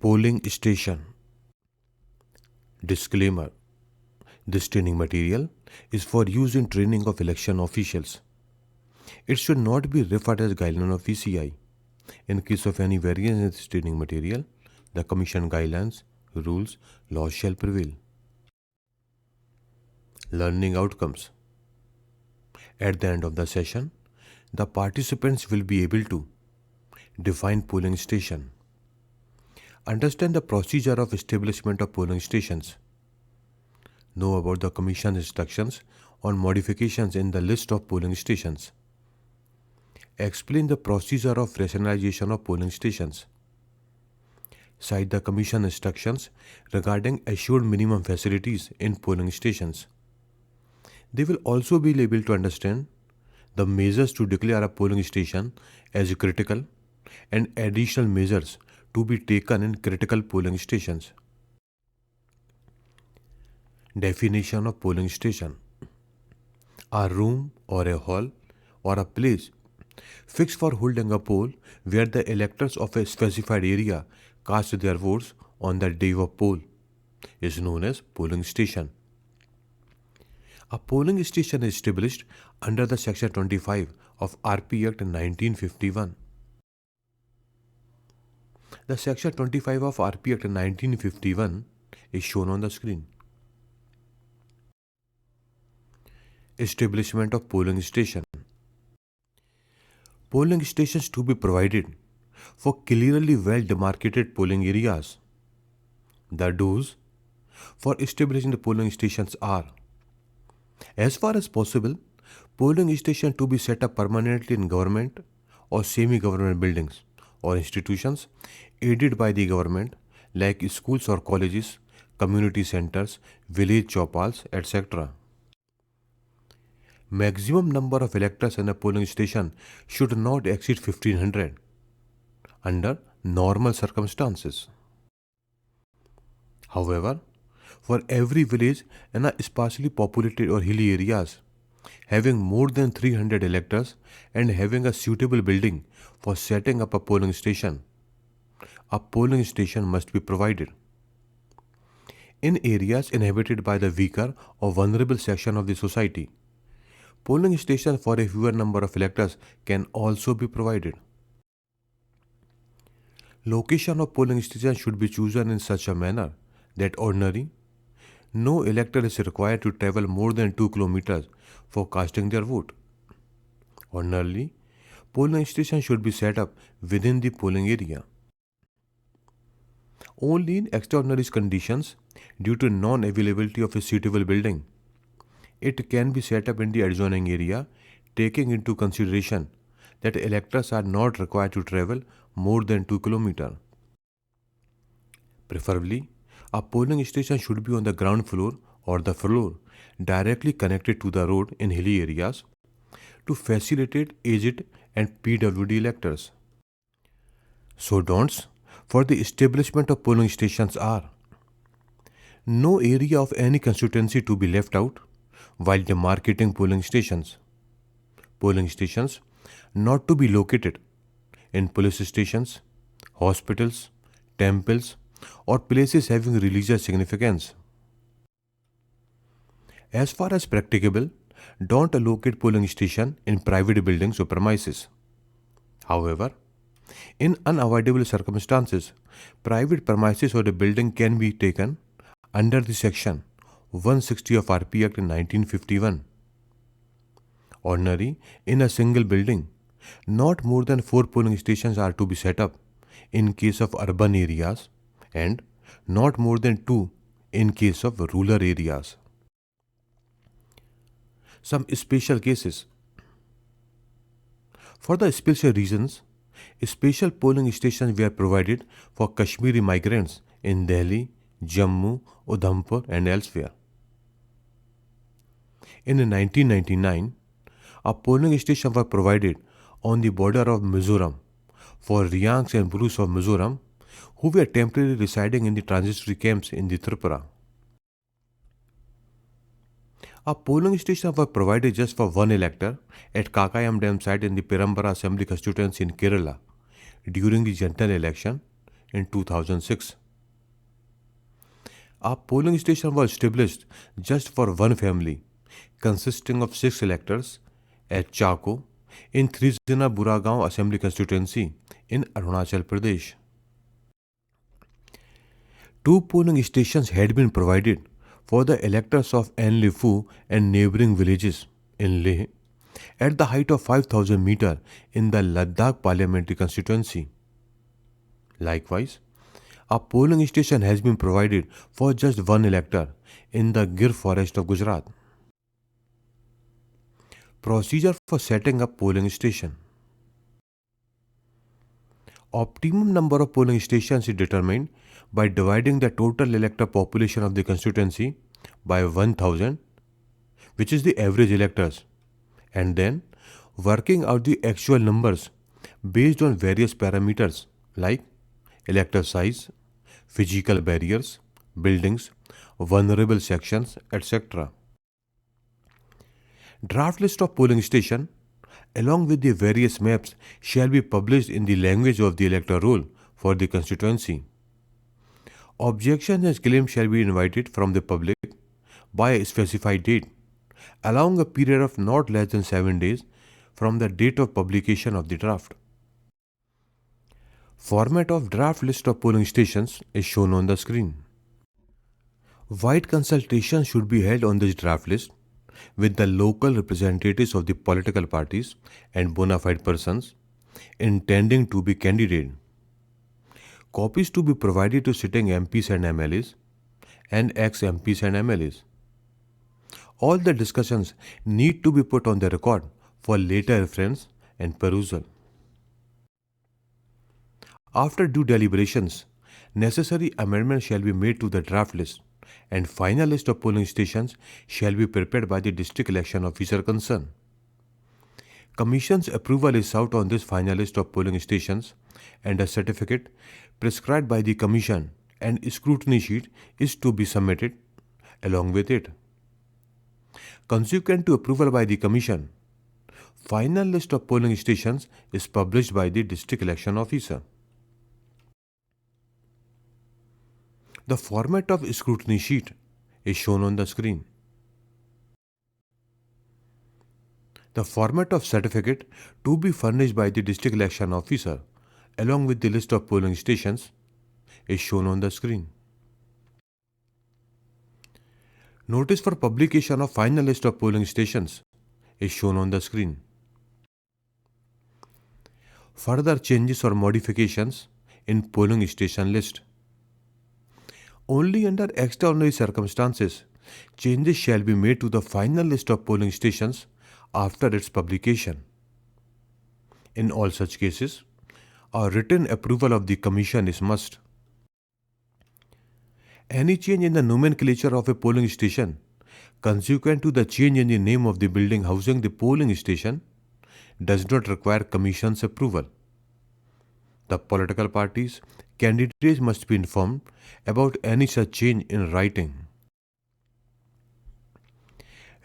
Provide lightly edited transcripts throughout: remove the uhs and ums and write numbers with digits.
Polling station. Disclaimer. This training material is for use in training of election officials. It should not be referred as guideline of ECI. In case of any variance in this training material, the Commission guidelines, rules, laws shall prevail. Learning outcomes. At the end of the session, the participants will be able to define polling station, understand the procedure of establishment of polling stations, know about the Commission instructions on modifications in the list of polling stations, explain the procedure of rationalization of polling stations, cite the Commission instructions regarding assured minimum facilities in polling stations. They will also be able to understand the measures to declare a polling station as critical and additional measures to be taken in critical polling stations. Definition of polling station. A room or a hall or a place fixed for holding a poll where the electors of a specified area cast their votes on the day of poll is known as polling station. A polling station is established under the Section 25 of RP Act 1951. The Section 25 of RP Act 1951 is shown on the screen. Establishment of polling station. Polling stations to be provided for clearly well demarcated polling areas. The dues for establishing the polling stations are: as far as possible, polling stations to be set up permanently in government or semi-government buildings or institutions aided by the government like schools or colleges, community centers, village chowpals, etc. Maximum number of electors in a polling station should not exceed 1500 under normal circumstances. However, for every village in a sparsely populated or hilly areas having more than 300 electors and having a suitable building for setting up a polling station must be provided. In areas inhabited by the weaker or vulnerable section of the society, polling stations for a fewer number of electors can also be provided. Location of polling stations should be chosen in such a manner that ordinarily, no elector is required to travel more than 2 kilometers for casting their vote. Ordinarily, polling stations should be set up within the polling area. Only in extraordinary conditions, due to non-availability of a suitable building, it can be set up in the adjoining area, taking into consideration that electors are not required to travel more than 2 kilometers. Preferably, a polling station should be on the ground floor or the floor directly connected to the road in hilly areas to facilitate aged and PWD electors. So don'ts for the establishment of polling stations are: no area of any constituency to be left out while demarcating polling stations. Polling stations not to be located in police stations, hospitals, temples, or places having religious significance. As far as practicable, don't locate polling station in private buildings or premises. However, in unavoidable circumstances, private premises or a building can be taken under the Section 160 of RP Act 1951. Ordinary, in a single building, not more than 4 polling stations are to be set up in case of urban areas and not more than 2 in case of rural areas. Some special cases. For the special reasons, special polling stations were provided for Kashmiri migrants in Delhi, Jammu, Udhampur and elsewhere. In 1999, a polling station was provided on the border of Mizoram for Riyangs and Brus of Mizoram who were temporarily residing in the transitory camps in the Tripura. A polling station was provided just for one elector at Kakayam Dam site in the Perambara Assembly constituency in Kerala during the general election in 2006. A polling station was established just for one family, consisting of 6 electors at Chako in Trizina Buragaon Assembly constituency in Arunachal Pradesh. 2 polling stations had been provided for the electors of Enlifu and neighboring villages in Leh at the height of 5,000 meter in the Ladakh parliamentary constituency. Likewise, a polling station has been provided for just one elector in the Gir forest of Gujarat. Procedure for setting up polling station. Optimum number of polling stations is determined by dividing the total elector population of the constituency by 1000, which is the average electors, and then working out the actual numbers based on various parameters like elector size, physical barriers, buildings, vulnerable sections, etc. Draft list of polling station along with the various maps shall be published in the language of the elector roll for the constituency. Objections and claims shall be invited from the public by a specified date, allowing a period of not less than 7 days from the date of publication of the draft. Format of draft list of polling stations is shown on the screen. Wide consultation should be held on this draft list with the local representatives of the political parties and bona fide persons intending to be candidate. Copies to be provided to sitting MPs and MLAs and ex-MPs and MLAs. All the discussions need to be put on the record for later reference and perusal. After due deliberations, necessary amendments shall be made to the draft list and final list of polling stations shall be prepared by the district election officer concerned. Commission's approval is sought on this final list of polling stations and a certificate prescribed by the Commission and scrutiny sheet is to be submitted along with it. Consequent to approval by the Commission, final list of polling stations is published by the district election officer. The format of scrutiny sheet is shown on the screen. The format of certificate to be furnished by the district election officer along with the list of polling stations is shown on the screen. Notice for publication of final list of polling stations is shown on the screen. Further changes or modifications in polling station list. Only under extraordinary circumstances, changes shall be made to the final list of polling stations after its publication. In all such cases, a written approval of the Commission is must. Any change in the nomenclature of a polling station consequent to the change in the name of the building housing the polling station does not require Commission's approval. The political parties, candidates must be informed about any such change in writing.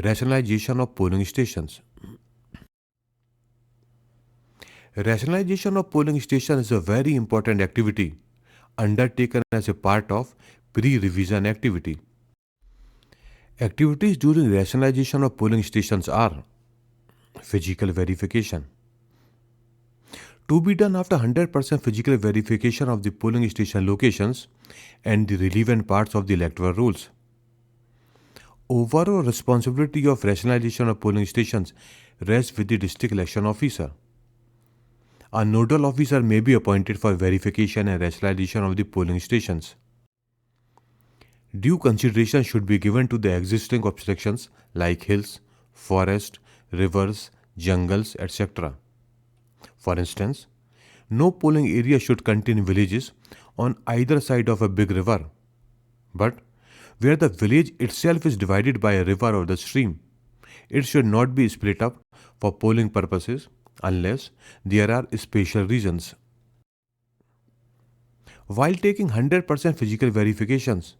Rationalization of polling stations. Rationalization of polling station is a very important activity undertaken as a part of pre-revision activity. Activities during rationalization of polling stations are physical verification. To be done after 100% physical verification of the polling station locations and the relevant parts of the electoral rolls. Overall responsibility of rationalization of polling stations rests with the district election officer. A nodal officer may be appointed for verification and rationalization of the polling stations. Due consideration should be given to the existing obstructions like hills, forest, rivers, jungles, etc. For instance, no polling area should contain villages on either side of a big river, but where the village itself is divided by a river or the stream, it should not be split up for polling purposes unless there are special reasons. While taking 100% physical verifications,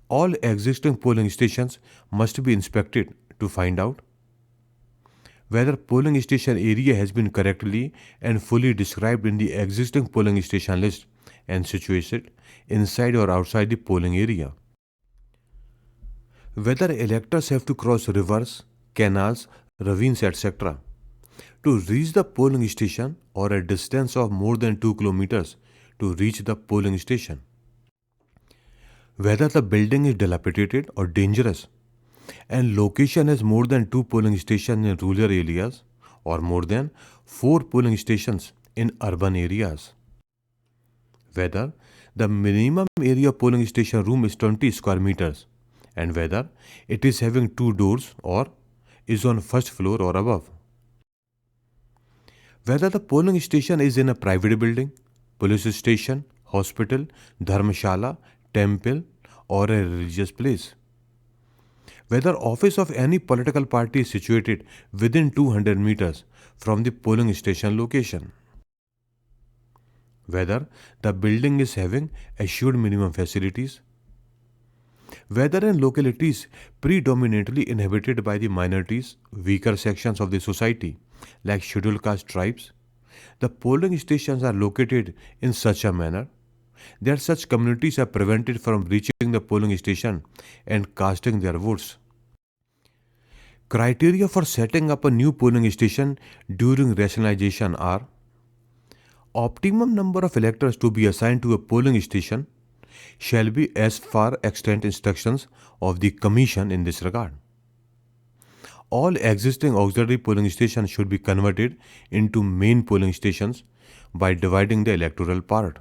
all existing polling stations must be inspected to find out whether polling station area has been correctly and fully described in the existing polling station list and situated inside or outside the polling area. Whether electors have to cross rivers, canals, ravines, etc. to reach the polling station or a distance of more than 2 kilometers to reach the polling station. Whether the building is dilapidated or dangerous and location has more than 2 polling stations in rural areas or more than 4 polling stations in urban areas. Whether the minimum area polling station room is 20 square meters and whether it is having 2 doors or is on first floor or above. Whether the polling station is in a private building, police station, hospital, dharmashala, temple or a religious place. Whether office of any political party is situated within 200 meters from the polling station location. Whether the building is having assured minimum facilities. Whether in localities predominantly inhabited by the minorities, weaker sections of the society, like scheduled caste tribes, the polling stations are located in such a manner that such communities are prevented from reaching the polling station and casting their votes. Criteria for setting up a new polling station during rationalization are: optimum number of electors to be assigned to a polling station shall be as far extant instructions of the Commission in this regard. All existing auxiliary polling stations should be converted into main polling stations by dividing the electoral part.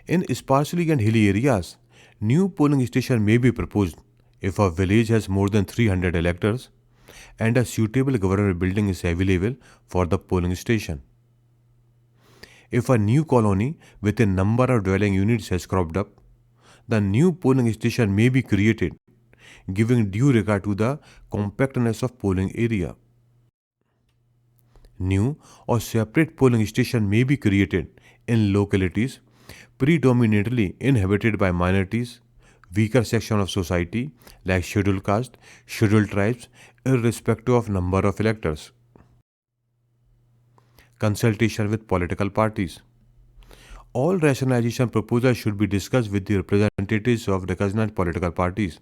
In sparsely and hilly areas, new polling station may be proposed if a village has more than 300 electors and a suitable government building is available for the polling station. If a new colony with a number of dwelling units has cropped up, the new polling station may be created, giving due regard to the compactness of polling area. New or separate polling station may be created in localities predominantly inhabited by minorities, weaker section of society like scheduled caste, scheduled tribes, irrespective of number of electors. Consultation with political parties. All rationalization proposals should be discussed with the representatives of recognized political parties,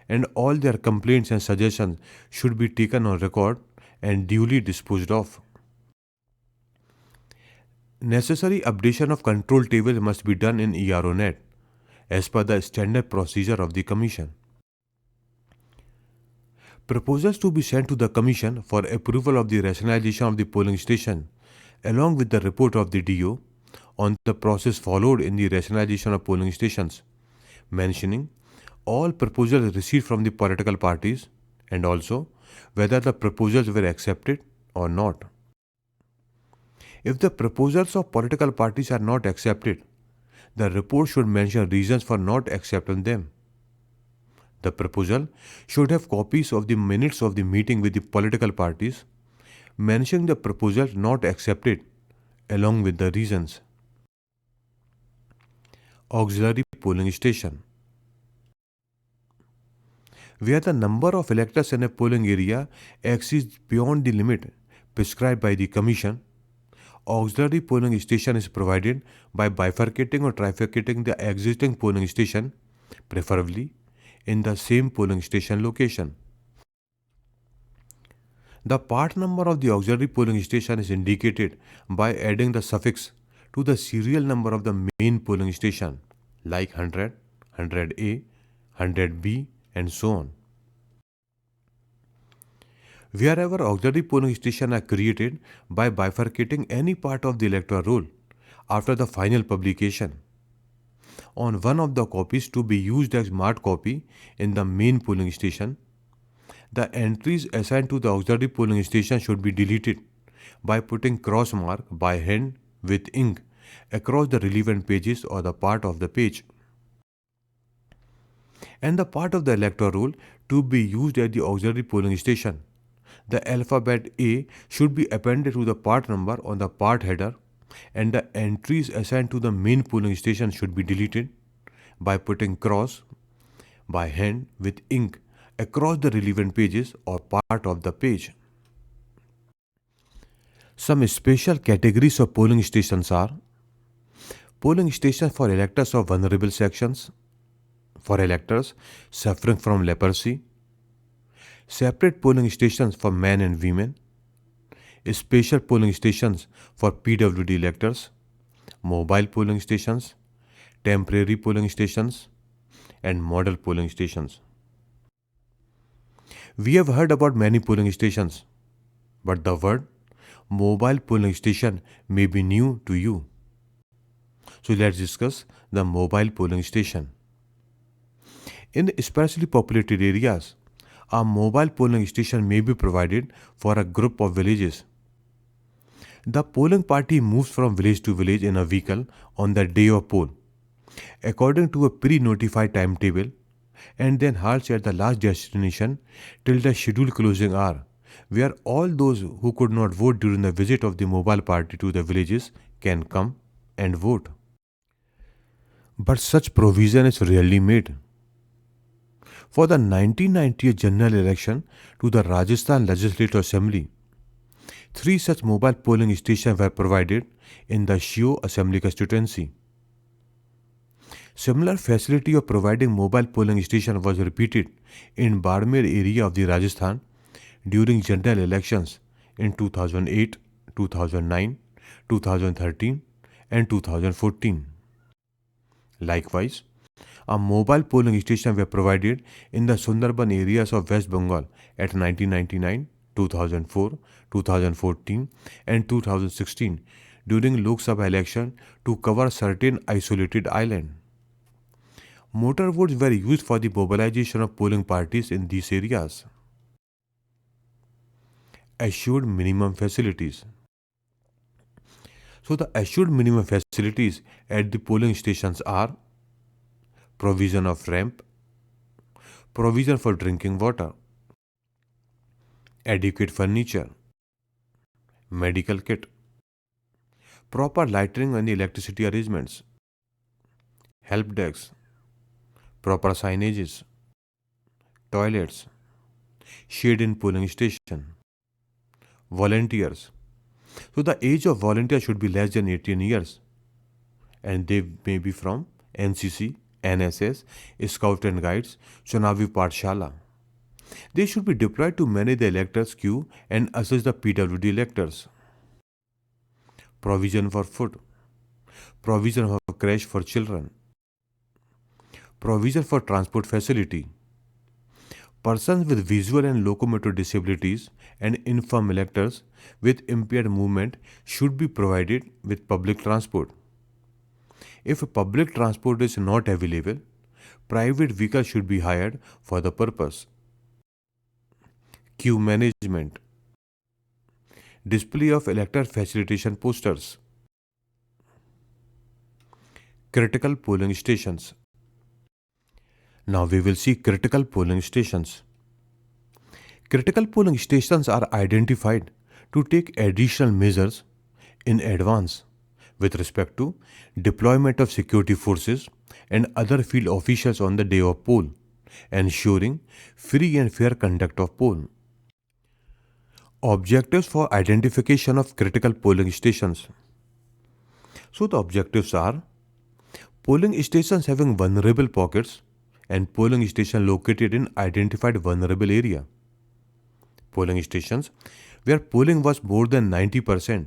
and all their complaints and suggestions should be taken on record and duly disposed of. Necessary updation of control table must be done in ERONet as per the standard procedure of the Commission. Proposals to be sent to the Commission for approval of the rationalization of the polling station along with the report of the DO on the process followed in the rationalization of polling stations, mentioning all proposals received from the political parties and also whether the proposals were accepted or not. If the proposals of political parties are not accepted, the report should mention reasons for not accepting them. The proposal should have copies of the minutes of the meeting with the political parties, mentioning the proposal not accepted along with the reasons. Auxiliary polling station. Where the number of electors in a polling area exceeds beyond the limit prescribed by the Commission, auxiliary polling station is provided by bifurcating or trifurcating the existing polling station, preferably in the same polling station location. The part number of the auxiliary polling station is indicated by adding the suffix to the serial number of the main polling station, like 100, 100A, 100B, and so on. Wherever auxiliary polling stations are created by bifurcating any part of the electoral roll after the final publication, on one of the copies to be used as marked copy in the main polling station, the entries assigned to the auxiliary polling station should be deleted by putting cross mark by hand with ink across the relevant pages or the part of the page. And the part of the electoral roll to be used at the auxiliary polling station, the alphabet A should be appended to the part number on the part header, and the entries assigned to the main polling station should be deleted by putting cross by hand with ink across the relevant pages or part of the page. Some special categories of polling stations are polling stations for electors of vulnerable sections, for electors suffering from leprosy, separate polling stations for men and women, special polling stations for PWD electors, mobile polling stations, temporary polling stations, and model polling stations. We have heard about many polling stations, but the word mobile polling station may be new to you. So let's discuss the mobile polling station. In sparsely populated areas, a mobile polling station may be provided for a group of villages. The polling party moves from village to village in a vehicle on the day of poll, according to a pre-notified timetable, and then halts at the last destination till the scheduled closing hour, where all those who could not vote during the visit of the mobile party to the villages can come and vote. But such provision is rarely made. For the 1998 general election to the Rajasthan Legislative Assembly, 3 such mobile polling stations were provided in the Shio Assembly constituency. Similar facility of providing mobile polling station was repeated in Barmer area of the Rajasthan during general elections in 2008, 2009, 2013 and 2014. Likewise, a mobile polling station were provided in the Sundarban areas of West Bengal at 1999, 2004, 2014 and 2016 during Lok Sabha election to cover certain isolated islands. Motor votes were used for the mobilization of polling parties in these areas. Assured minimum facilities. So the assured minimum facilities at the polling stations are provision of ramp, provision for drinking water, adequate furniture, medical kit, proper lighting and electricity arrangements, help desks, proper signages, toilets, shade in polling station, volunteers. So the age of volunteer should be less than 18 years and they may be from NCC, NSS, Scout and Guides, Chunavi Pathshala. They should be deployed to manage the electors' queue and assess the PWD electors. Provision for food, provision for creche for children, provision for transport facility. Persons with visual and locomotor disabilities and infirm electors with impaired movement should be provided with public transport. If public transport is not available, private vehicles should be hired for the purpose. Queue management, display of elector facilitation posters, critical polling stations. Now we will see critical polling stations. Critical polling stations are identified to take additional measures in advance with respect to deployment of security forces and other field officials on the day of poll, ensuring free and fair conduct of poll. Objectives for identification of critical polling stations. So the objectives are polling stations having vulnerable pockets and polling stations located in identified vulnerable area. Polling stations where polling was more than 90%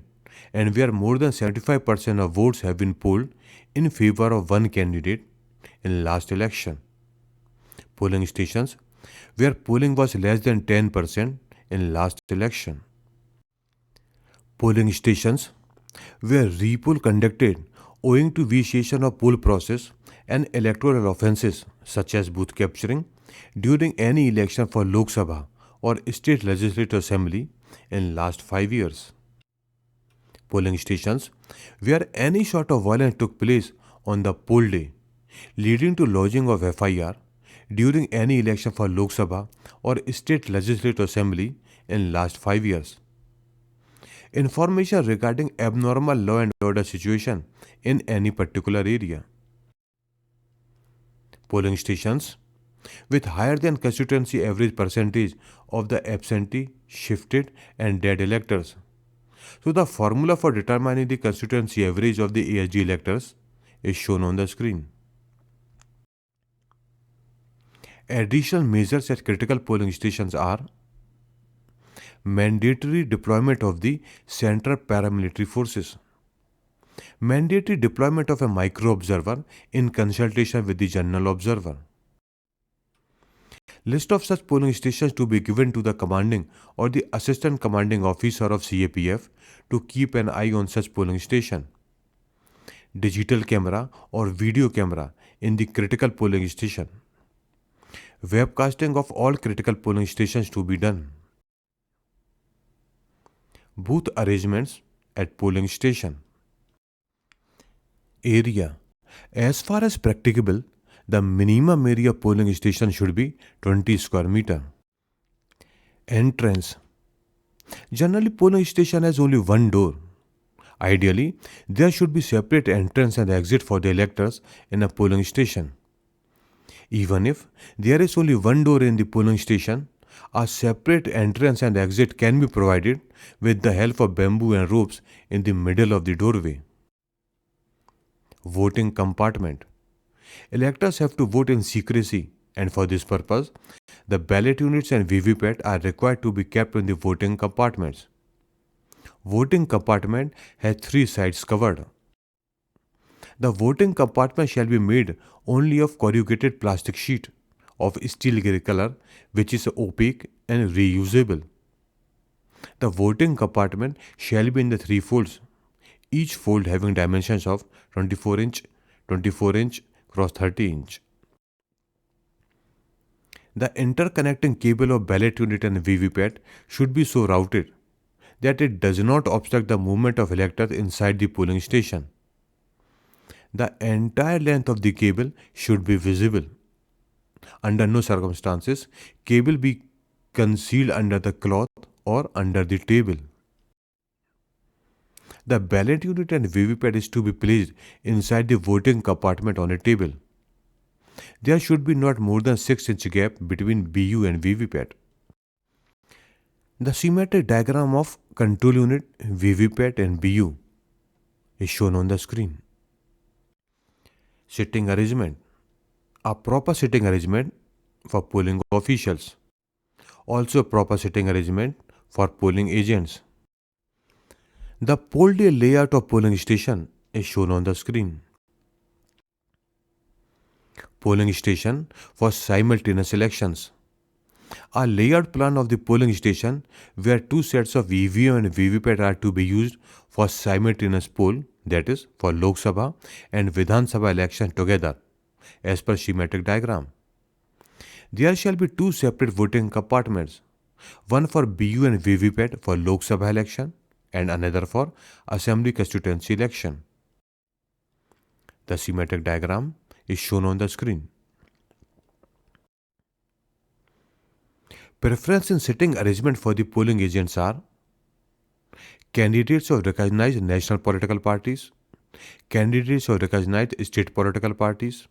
and where more than 75% of votes have been polled in favor of one candidate in last election. Polling stations where polling was less than 10% in last election. Polling stations where repoll conducted owing to vitiation of poll process and electoral offences such as booth capturing during any election for Lok Sabha or State Legislative Assembly in last 5 years. Polling stations where any sort of violence took place on the poll day, leading to lodging of FIR during any election for Lok Sabha or State Legislative Assembly in last 5 years. Information regarding abnormal law and order situation in any particular area. Polling stations with higher than constituency average percentage of the absentee, shifted and dead electors. So the formula for determining the constituency average of the ASG electors is shown on the screen. Additional measures at critical polling stations are mandatory deployment of the Central Paramilitary Forces, mandatory deployment of a micro observer in consultation with the general observer. List of such polling stations to be given to the commanding or the assistant commanding officer of CAPF to keep an eye on such polling station. Digital camera or video camera in the critical polling station. Webcasting of all critical polling stations to be done. Booth arrangements at polling station. Area. As far as practicable, the minimum area of polling station should be 20 square meter. Entrance. Generally, polling station has only one door. Ideally, there should be separate entrance and exit for the electors in a polling station. Even if there is only one door in the polling station, a separate entrance and exit can be provided with the help of bamboo and ropes in the middle of the doorway. Voting compartment. Electors have to vote in secrecy, and for this purpose, the ballot units and VVPAT are required to be kept in the voting compartments. Voting compartment has 3 sides covered. The voting compartment shall be made only of corrugated plastic sheet of steel grey color, which is opaque and reusable. The voting compartment shall be in the 3 folds, each fold having dimensions of 24 inch, 24 inch cross 30 inch. The interconnecting cable of ballot unit and VVPAT should be so routed that it does not obstruct the movement of electors inside the polling station. The entire length of the cable should be visible. Under no circumstances, cable be concealed under the cloth or under the table. The ballot unit and VVPAT is to be placed inside the voting compartment on a table. There should be not more than 6-inch gap between BU and VVPAT. The schematic diagram of control unit, VVPAT and BU is shown on the screen. Sitting arrangement. A proper sitting arrangement for polling officials. Also a proper sitting arrangement for polling agents. The poll day layout of polling station is shown on the screen. Polling station for simultaneous elections. A layout plan of the polling station where 2 sets of EVM and VVPAT are to be used for simultaneous poll, that is for Lok Sabha and Vidhan Sabha election together as per schematic diagram. There shall be 2 separate voting compartments, one for BU and VVPAT for Lok Sabha election and another for Assembly constituency election. The schematic diagram is shown on the screen. Preference in sitting arrangement for the polling agents are candidates of recognized national political parties, candidates of recognized state political parties,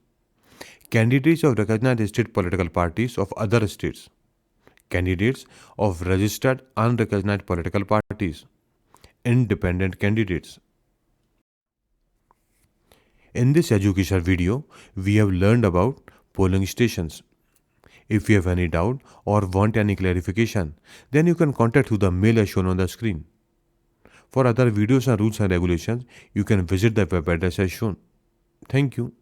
candidates of recognized state political parties of other states, candidates of registered unrecognized political parties, independent candidates. In this educational video, we have learned about polling stations. If you have any doubt or want any clarification, then you can contact through the mail as shown on the screen. For other videos on rules and regulations, you can visit the web address as shown. Thank you.